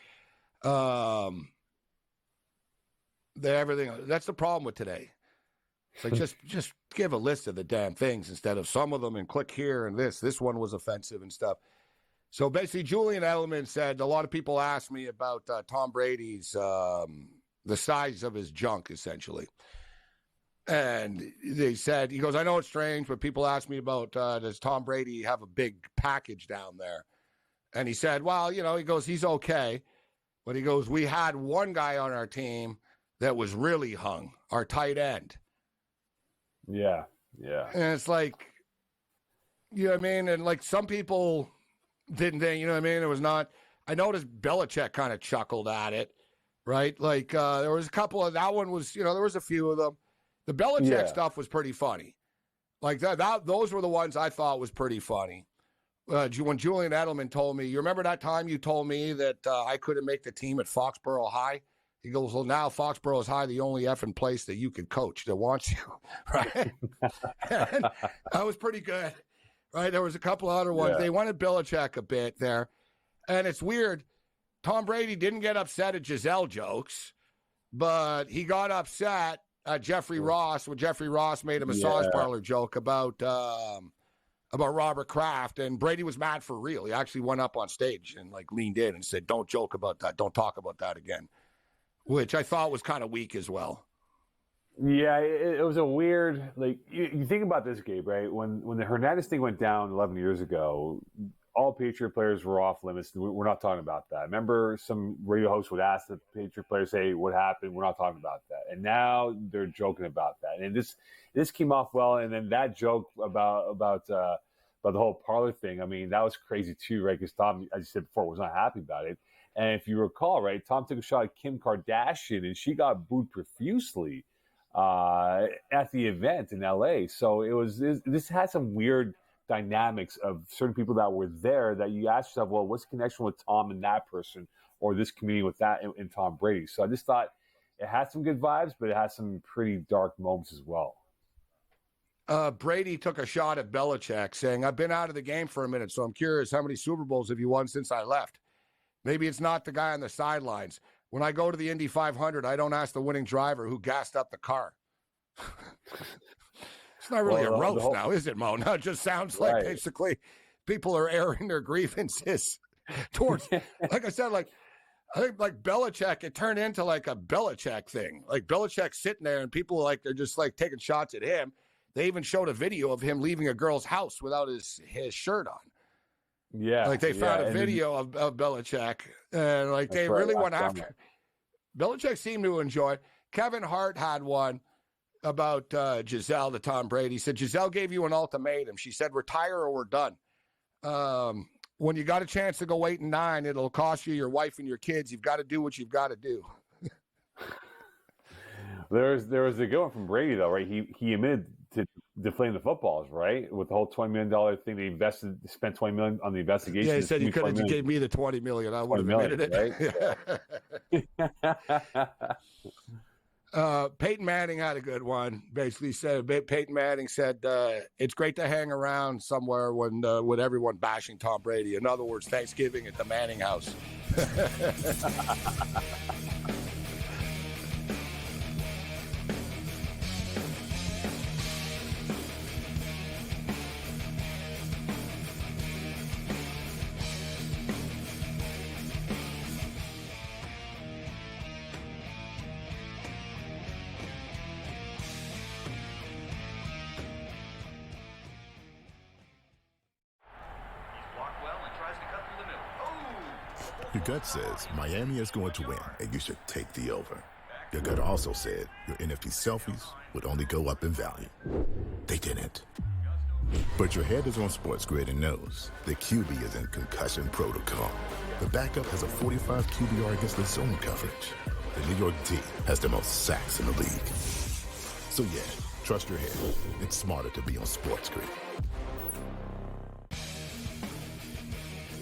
That's the problem with today. It's like, just give a list of the damn things instead of some of them and click here and this one was offensive and stuff. So basically, Julian Edelman said, a lot of people asked me about Tom Brady's, the size of his junk, essentially. And they said, he goes, I know it's strange, but people ask me about, does Tom Brady have a big package down there? And he said, well, you know, he goes, he's okay. But he goes, we had one guy on our team that was really hung, our tight end. Yeah. And it's like, you know what I mean? And like, some people didn't think, you know what I mean? It was not, I noticed Belichick kind of chuckled at it, right? Like, there was a couple of, that one was, you know, there was a few of them. The Belichick stuff was pretty funny. Like those were the ones I thought was pretty funny. When Julian Edelman told me, you remember that time you told me that I couldn't make the team at Foxborough High? He goes, well, now Foxborough High, the only effing place that you could coach that wants you, right? And that was pretty good, right? There was a couple other ones. They wanted Belichick a bit there. And it's weird. Tom Brady didn't get upset at Giselle jokes, but he got upset at Jeffrey Ross when Jeffrey Ross made a massage parlor joke about Robert Kraft, and Brady was mad for real. He actually went up on stage and like leaned in and said, don't joke about that. Don't talk about that again. Which I thought was kind of weak as well. Yeah, it was a weird, like, you think about this, Gabe, right? When the Hernandez thing went down 11 years ago, all Patriot players were off limits. We're not talking about that. Remember, some radio hosts would ask the Patriot players, hey, what happened? We're not talking about that. And now they're joking about that. And this came off well. And then that joke about the whole parlor thing, I mean, that was crazy too, right? Because Tom, as you said before, was not happy about it. And if you recall, right, Tom took a shot at Kim Kardashian, and she got booed profusely at the event in L.A. So this had some weird dynamics of certain people that were there that you ask yourself, well, what's the connection with Tom and that person, or this community with that and Tom Brady? So I just thought it had some good vibes, but it had some pretty dark moments as well. Brady took a shot at Belichick, saying, I've been out of the game for a minute, so I'm curious, how many Super Bowls have you won since I left? Maybe it's not the guy on the sidelines. When I go to the Indy 500, I don't ask the winning driver who gassed up the car. It's not really a roast now, is it, Mo? No, it just sounds like basically people are airing their grievances towards, like I said, I think like Belichick, it turned into like a Belichick thing. Like Belichick's sitting there and people they're just like taking shots at him. They even showed a video of him leaving a girl's house without his shirt on. Yeah. Like they found a video of Belichick and like they really went after. Belichick seemed to enjoy it. Kevin Hart had one about Giselle to Tom Brady. He said, Giselle gave you an ultimatum. She said, retire or we're done. When you got a chance to go 8-9, it'll cost you your wife and your kids. You've got to do what you've got to do. There was a good one from Brady, though, right? He admitted to deflating the footballs, right? With the whole $20 million thing they spent $20 million on the investigation. Yeah, he said you could have gave me the $20 million. I would have admitted it. Right? Peyton Manning had a good one. Basically said, Peyton Manning said, it's great to hang around somewhere when with everyone bashing Tom Brady. In other words, Thanksgiving at the Manning house. Your gut says Miami is going to win, and you should take the over. Your gut also said your NFT selfies would only go up in value. They didn't. But your head is on SportsGrid and knows the QB is in concussion protocol. The backup has a 45 QBR against the zone coverage. The New York D has the most sacks in the league. So yeah, trust your head. It's smarter to be on SportsGrid.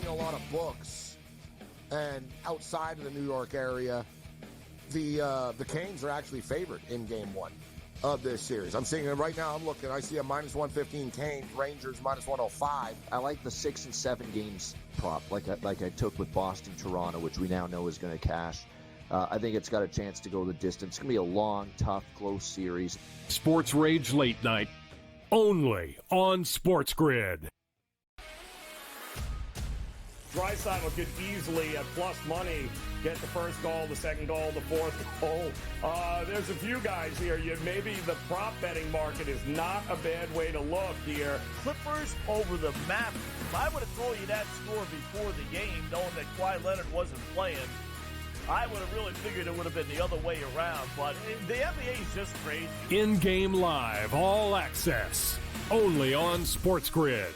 A lot of books. And outside of the New York area, the Canes are actually favored in Game 1 of this series. I'm seeing it right now. I'm looking. I see a -115 Canes, Rangers -105. I like the 6 and 7 games prop, like I took with Boston, Toronto, which we now know is going to cash. I think it's got a chance to go the distance. It's going to be a long, tough, close series. SportsRage Late Night, only on SportsGrid. Draisaitl could easily, at plus money, get the first goal, the second goal, the fourth goal. There's a few guys here. Maybe the prop betting market is not a bad way to look here. Clippers over the Mavericks. I would have told you that score before the game, knowing that Kawhi Leonard wasn't playing. I would have really figured it would have been the other way around, but the NBA is just crazy. In-game live, all access, only on SportsGrid.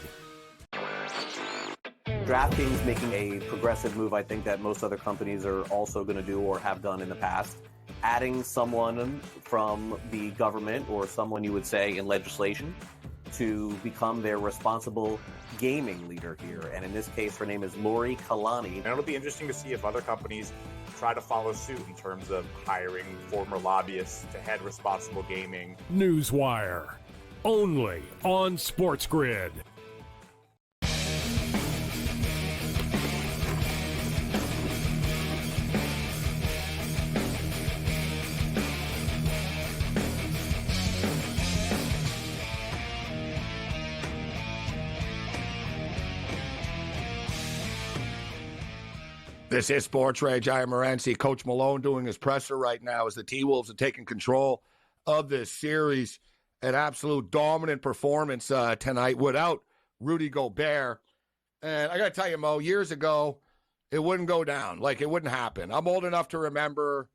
DraftKings making a progressive move, I think, that most other companies are also going to do or have done in the past. Adding someone from the government or someone you would say in legislation to become their responsible gaming leader here. And in this case, her name is Lori Kalani. And it'll be interesting to see if other companies try to follow suit in terms of hiring former lobbyists to head responsible gaming. Newswire, only on SportsGrid. This is SportsRage. I am Morency. Coach Malone doing his presser right now as the T-Wolves are taking control of this series. An absolute dominant performance tonight without Rudy Gobert. And I got to tell you, Mo, years ago, it wouldn't go down. Like, it wouldn't happen. I'm old enough to remember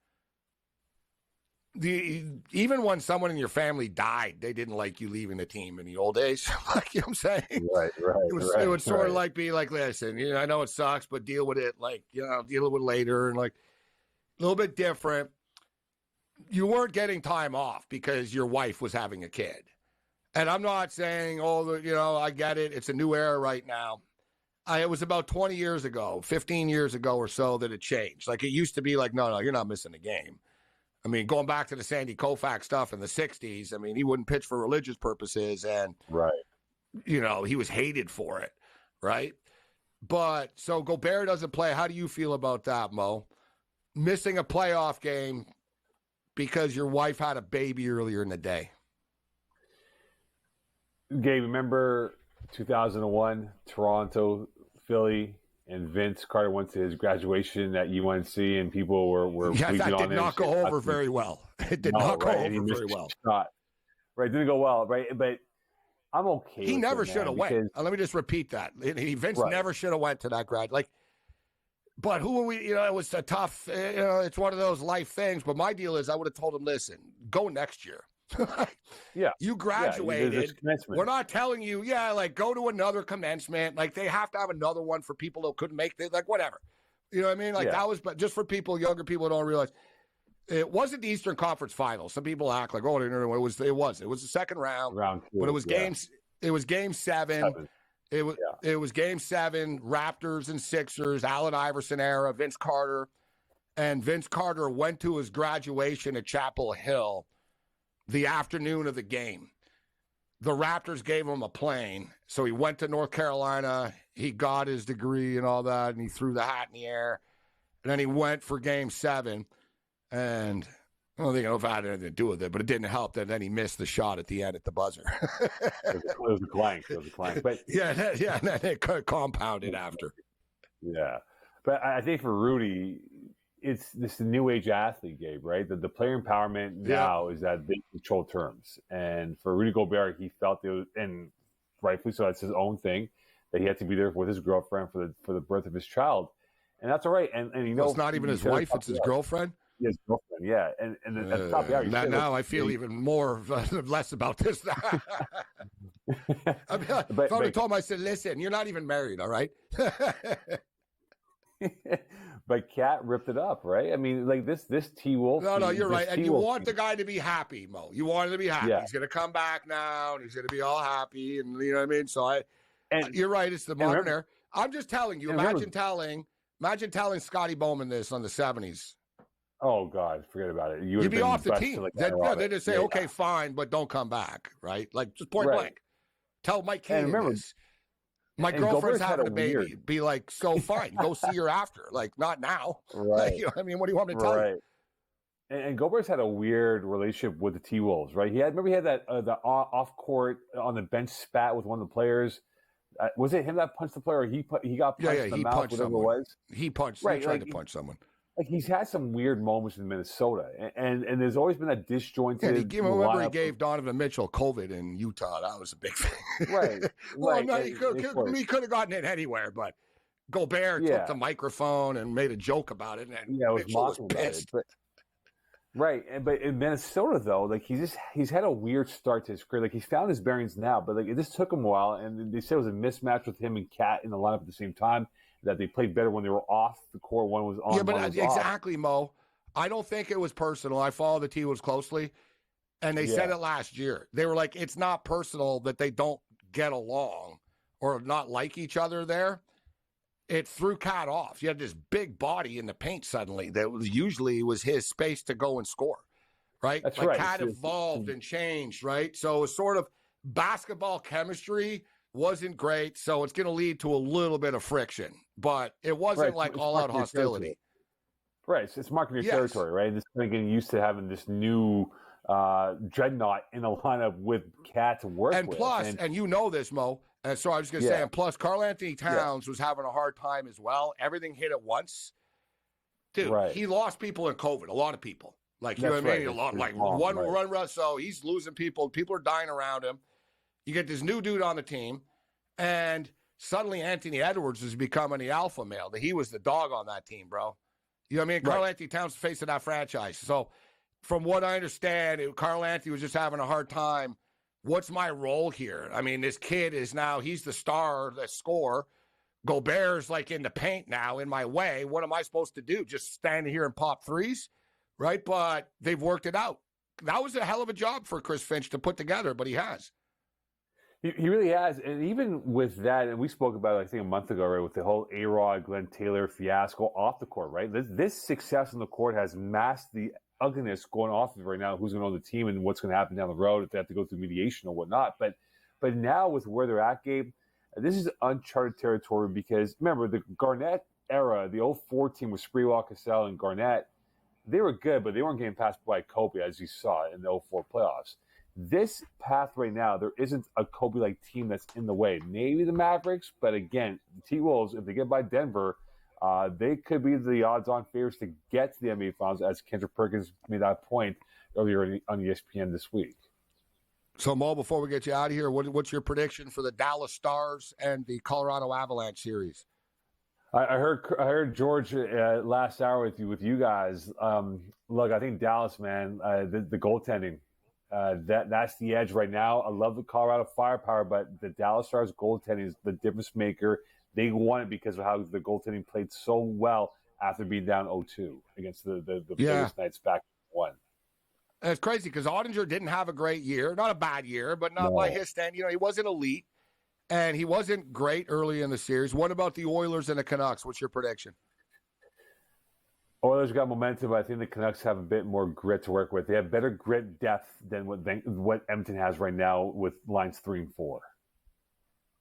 even when someone in your family died, they didn't like you leaving the team in the old days. Like, you know what I'm saying? Right. It would sort of like be like, listen, I know it sucks, but deal with it. Like, deal with it later, and like a little bit different. You weren't getting time off because your wife was having a kid. And I'm not saying, I get it. It's a new era right now. It was about 20 years ago, 15 years ago or so that it changed. Like, it used to be like, no, you're not missing a game. I mean, going back to the Sandy Koufax stuff in the 60s, I mean, he wouldn't pitch for religious purposes, and, he was hated for it, right? But, so Gobert doesn't play. How do you feel about that, Mo? Missing a playoff game because your wife had a baby earlier in the day. Gabe, remember 2001, Toronto, Philly, and Vince Carter went to his graduation at UNC, and people were that on did not go over very well. It did not go over very well. Right, didn't go well, right? But I'm okay. He never should have went. Let me just repeat that. Vince never should have went to that grad. But who are we? It was a tough. It's one of those life things. But my deal is, I would have told him, listen, go next year. You graduated. We're not telling you, go to another commencement. Like, they have to have another one for people who couldn't make it. Like, whatever. You know what I mean? Like, that was, but just for people, younger people who don't realize, it wasn't the Eastern Conference Finals. Some people act like, oh, no, it was the second round. Round two, but it was game seven. It was game seven, Raptors and Sixers, Allen Iverson era, Vince Carter. And Vince Carter went to his graduation at Chapel Hill the afternoon of the game. The Raptors gave him a plane, so he went to North Carolina. He got his degree and all that, and he threw the hat in the air. And then he went for game seven, and I don't think it had anything to do with it, but it didn't help that then he missed the shot at the end at the buzzer. It was a clank. But and then it compounded after. Yeah. But I think for Rudy, it's this new age athlete, Gabe, right? The player empowerment now is that they control terms. And for Rudy Gobert, he felt it was, and rightfully so, that's his own thing, that he had to be there with his girlfriend for the birth of his child. And that's all right. And it's not even his wife, it's his girlfriend. His girlfriend, yeah. And at the top of the hour, now I feel even more less about this. If I would have told him, I said, listen, you're not even married, all right? But Cat ripped it up, right? I mean, like this T-Wolf. No, you're right. And you want the guy to be happy, Mo. You want him to be happy. Yeah. He's going to come back now, and he's going to be all happy, and you know what I mean? So you're right. It's the modern era. I'm just telling you. Imagine telling Scotty Bowman this on the 70s. Oh, God, forget about it. You'd be off the team. They just say, okay, fine, but don't come back, right? Like, just point blank. Tell Mike King this. My girlfriend's having a baby. Be like, so fine. Go see her after. Like, not now. Right. Like, I mean, what do you want me to tell you? And Gobert's had a weird relationship with the T-Wolves, right? He had that the off-court on the bench spat with one of the players. Was it him that punched the player, or he got punched in the mouth, whatever someone. It was? He punched. Right, he tried to punch someone. Like, he's had some weird moments in Minnesota, and there's always been that disjointed. Remember, he gave Donovan Mitchell COVID in Utah. That was a big thing. Right. Well, no, he could have gotten it anywhere, but Gobert took the microphone and made a joke about it, and Mitchell was pissed. But in Minnesota, though, like he's had a weird start to his career. Like, he's found his bearings now, but like it just took him a while. And they said it was a mismatch with him and Cat in the lineup at the same time. That they played better when they were off the court. One was on. Yeah, but exactly, Mo. I don't think it was personal. I follow the T-Wolves closely, and they said it last year. They were like, it's not personal that they don't get along or not like each other there. It threw Cat off. You had this big body in the paint suddenly that usually was his space to go and score, right? That's like right. Cat evolved and changed, right? So it was sort of basketball chemistry wasn't great, so it's going to lead to a little bit of friction, but it wasn't like all-out hostility. Right, it's marking your territory, right? This kind of getting used to having this new dreadnought in a lineup with Cat to work with. Plus, and you know this, Mo, and so I was going to say, and plus, Karl Anthony Towns was having a hard time as well. Everything hit at once. Dude, he lost people in COVID, a lot of people. Like, you know what I mean? A lot, like one run, so he's losing people. People are dying around him. You get this new dude on the team, and suddenly Anthony Edwards is becoming the alpha male. He was the dog on that team, bro. You know what I mean? Karl Anthony Towns facing that franchise. So from what I understand, Karl Anthony was just having a hard time. What's my role here? I mean, this kid is now, he's the star, the scorer. Gobert's like in the paint now, in my way. What am I supposed to do? Just stand here and pop threes? Right? But they've worked it out. That was a hell of a job for Chris Finch to put together, but he has. He really has. And even with that, and we spoke about it, I think, a month ago, right, with the whole A-Rod, Glenn Taylor fiasco off the court, right? This success on the court has masked the ugliness going off of it right now, who's going to own the team and what's going to happen down the road if they have to go through mediation or whatnot. But now with where they're at, Gabe, this is uncharted territory because, remember, the Garnett era, the 04 team with Sprewell, Cassell, and Garnett, they were good, but they weren't getting passed by Kobe, as you saw in the 04 playoffs. This path right now, there isn't a Kobe-like team that's in the way. Maybe the Mavericks, but again, the T-Wolves, if they get by Denver, they could be the odds-on favorites to get to the NBA Finals, as Kendrick Perkins made that point earlier on ESPN this week. So, Mo, before we get you out of here, what's your prediction for the Dallas Stars and the Colorado Avalanche series? I heard George last hour with you guys. Look, I think Dallas, man, the goaltending. That's the edge right now. I love the Colorado firepower, but the Dallas Stars goaltending is the difference maker. They won it because of how the goaltending played so well after being down 0-2 against the Vegas Knights back in 1. And it's crazy because Ottinger didn't have a great year. Not a bad year, but not by his stand. He wasn't elite, and he wasn't great early in the series. What about the Oilers and the Canucks? What's your prediction? Oilers got momentum, but I think the Canucks have a bit more grit to work with. They have better grit depth than what Edmonton has right now with lines 3 and 4.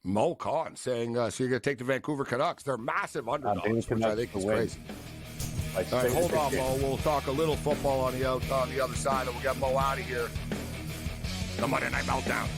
Mo Khan saying, so you're going to take the Vancouver Canucks. They're massive underdogs, which I think is crazy. All right, hold on, Mo. We'll talk a little football on the other side, and we'll get Mo out of here. The Monday Night Meltdown.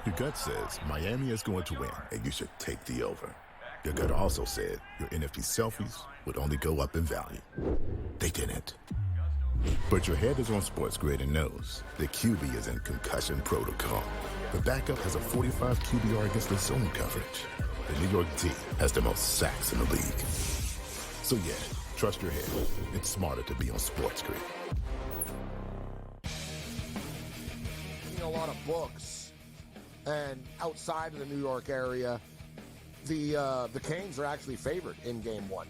Your gut says Miami is going to win, and you should take the over. Your gut also said your NFT selfies would only go up in value. They didn't. But your head is on SportsGrid and knows the QB is in concussion protocol. The backup has a 45 QBR against the zone coverage. The New York D has the most sacks in the league. So yeah, trust your head. It's smarter to be on SportsGrid. A lot of books. And outside of the New York area, the Canes are actually favored in Game 1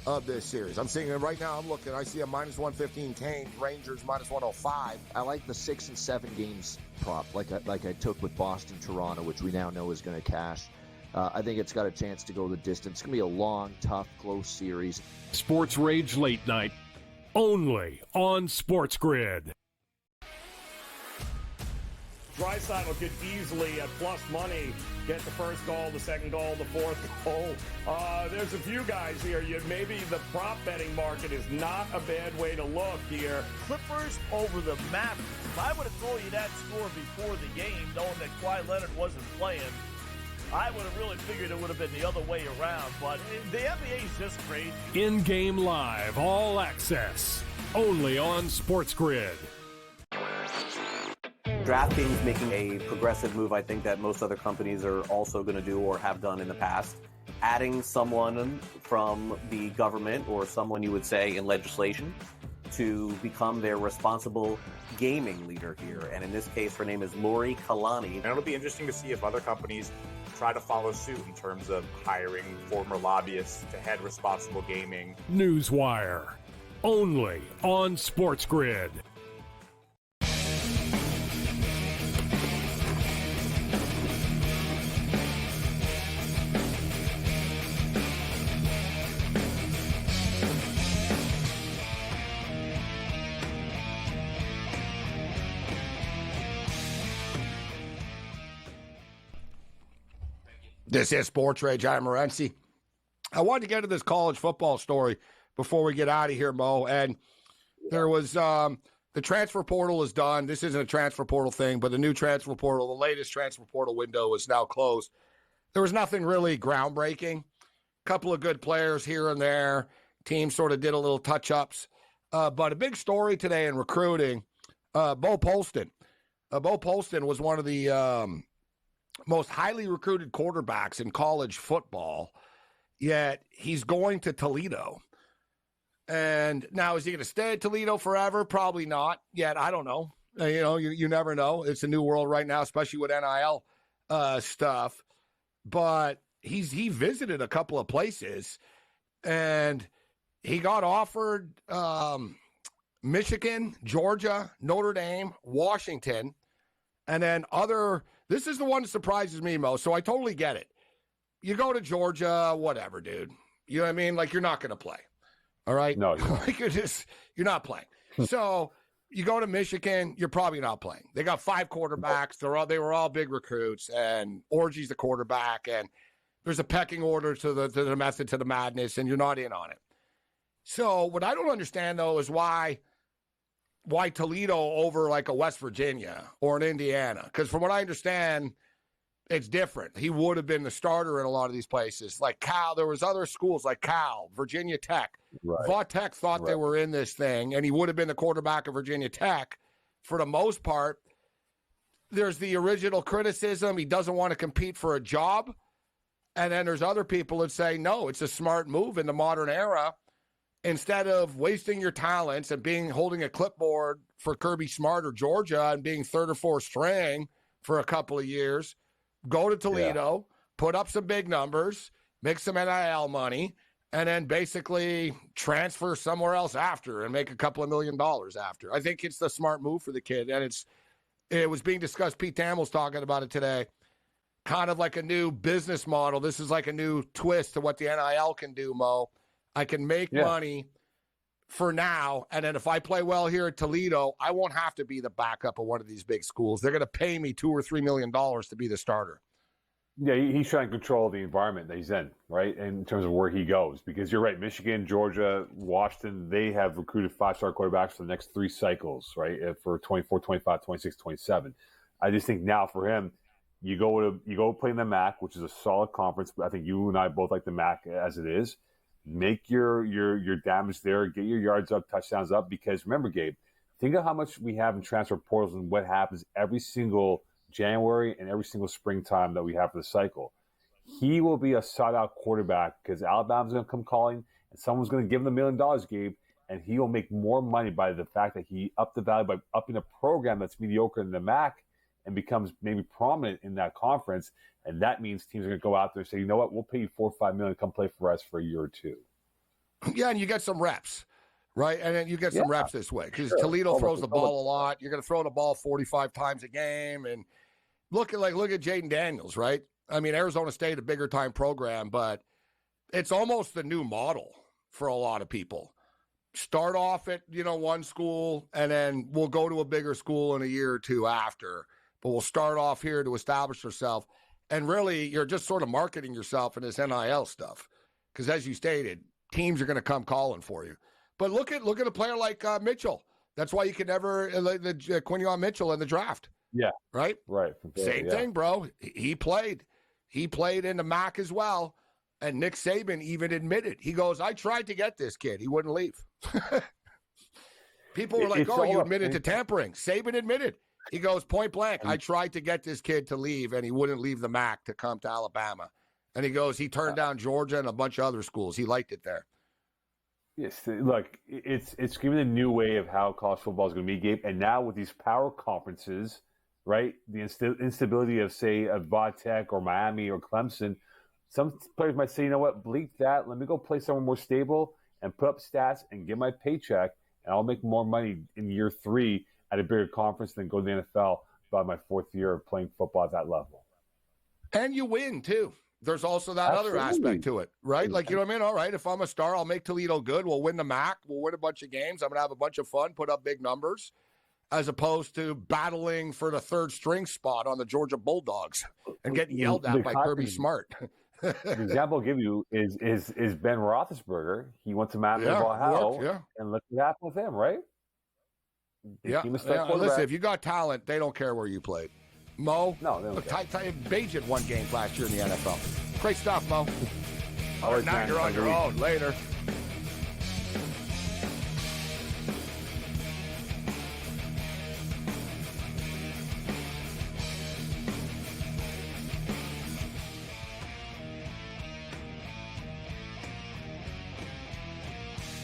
of this series. I'm seeing it right now. I'm looking. I see a minus 115 Canes, Rangers minus 105. I like the 6 and 7 games prop, like I took with Boston, Toronto, which we now know is going to cash. I think it's got a chance to go the distance. It's going to be a long, tough, close series. SportsRage Late Night, only on SportsGrid. Draisaitl could easily, at plus money, get the first goal, the second goal, the fourth goal. There's a few guys here. Maybe the prop betting market is not a bad way to look here. Clippers over the Mavericks. If I would have told you that score before the game, knowing that Kawhi Leonard wasn't playing, I would have really figured it would have been the other way around. But the NBA is just crazy. In-game live, all access, only on SportsGrid. DraftKings making a progressive move, I think, that most other companies are also going to do or have done in the past. Adding someone from the government or someone you would say in legislation to become their responsible gaming leader here. And in this case, her name is Lori Kalani. And it'll be interesting to see if other companies try to follow suit in terms of hiring former lobbyists to head responsible gaming. Newswire, only on SportsGrid. This is SportsRage. I'm Morency. I wanted to get to this college football story before we get out of here, Mo. And there was the transfer portal is done. This isn't a transfer portal thing, but the new transfer portal, the latest transfer portal window is now closed. There was nothing really groundbreaking. A couple of good players here and there. Teams sort of did a little touch-ups. But a big story today in recruiting, Bo Polston. Bo Polston was one of the most highly recruited quarterbacks in college football, yet he's going to Toledo. And now, is he going to stay at Toledo forever? Probably not yet. I don't know. You never know. It's a new world right now, especially with NIL stuff. But he visited a couple of places, and he got offered Michigan, Georgia, Notre Dame, Washington, and then this is the one that surprises me most. So I totally get it. You go to Georgia, whatever, dude. You know what I mean? Like, you're not going to play. All right? No, like you're not playing. So you go to Michigan, you're probably not playing. They got 5 quarterbacks. They were all big recruits, and Orgy's the quarterback, and there's a pecking order to the method to the madness, and you're not in on it. So what I don't understand, though, is why Toledo over like a West Virginia or an Indiana? Because from what I understand, it's different. He would have been the starter in a lot of these places. Like Cal, there was other schools like Cal, Virginia Tech. Right. Vautech thought they were in this thing, and he would have been the quarterback of Virginia Tech for the most part. There's the original criticism. He doesn't want to compete for a job. And then there's other people that say, no, it's a smart move in the modern era. Instead of wasting your talents and holding a clipboard for Kirby Smart or Georgia and being 3rd or 4th string for a couple of years, go to Toledo, put up some big numbers, make some NIL money, and then basically transfer somewhere else after and make a couple of $1 million after. I think it's the smart move for the kid, and it was being discussed. Pete Thamel's talking about it today. Kind of like a new business model. This is like a new twist to what the NIL can do, Mo. I can make money for now, and then if I play well here at Toledo, I won't have to be the backup of one of these big schools. They're going to pay me $2 or $3 million to be the starter. Yeah, he's trying to control the environment that he's in, right, in terms of where he goes. Because you're right, Michigan, Georgia, Washington, they have recruited 5-star quarterbacks for the next 3 cycles, right, for 24, 25, 26, 27. I just think now for him, you go play in the MAC, which is a solid conference. I think you and I both like the MAC as it is. Make your damage there, get your yards up, touchdowns up. Because remember, Gabe, think of how much we have in transfer portals and what happens every single January and every single springtime that we have for the cycle. He will be a sought-out quarterback because Alabama's going to come calling, and someone's going to give him $1 million, Gabe, and he will make more money by the fact that he upped the value by upping a program that's mediocre in the MAC and becomes maybe prominent in that conference. And that means teams are going to go out there and say, you know what, we'll pay you $4 or $5 million to come play for us for a year or 2. Yeah, and you get some reps, right? And then you get some reps this way because Toledo throws the ball a lot. You're going to throw the ball 45 times a game. And look at Jaden Daniels, right? I mean, Arizona State, a bigger time program, but it's almost the new model for a lot of people. Start off at, one school, and then we'll go to a bigger school in a year or 2 after. But we'll start off here to establish ourselves. And really, you're just sort of marketing yourself in this NIL stuff. Because as you stated, teams are going to come calling for you. But look at a player like Mitchell. That's why you could never Quinion Mitchell in the draft. Yeah. Right? Right. Same thing, bro. He played. He played in the MAC as well. And Nick Saban even admitted. He goes, I tried to get this kid. He wouldn't leave. People were like, you admitted to tampering. Saban admitted. He goes, point blank, I tried to get this kid to leave, and he wouldn't leave the MAC to come to Alabama. And he goes, he turned down Georgia and a bunch of other schools. He liked it there. Yes, look, it's given a new way of how college football is going to be, Gabe. And now with these power conferences, right, the instability of, say, a Vautech or Miami or Clemson, some players might say, you know what, bleep that. Let me go play somewhere more stable and put up stats and get my paycheck, and I'll make more money in year 3 at a bigger conference than go to the NFL by my 4th year of playing football at that level. And you win, too. There's also that other aspect to it, right? Like, you know what I mean? All right, if I'm a star, I'll make Toledo good. We'll win the MAC. We'll win a bunch of games. I'm going to have a bunch of fun, put up big numbers, as opposed to battling for the 3rd string spot on the Georgia Bulldogs and getting yelled at by Kirby Smart. The example I'll give you is Ben Roethlisberger. He went to Matt Ohio, and look what happened with him, right? Listen, if you got talent, they don't care where you played. Mo, no, they don't care. Bagent won games last year in the NFL. Great stuff, Mo. All right, now you're on your own. Later.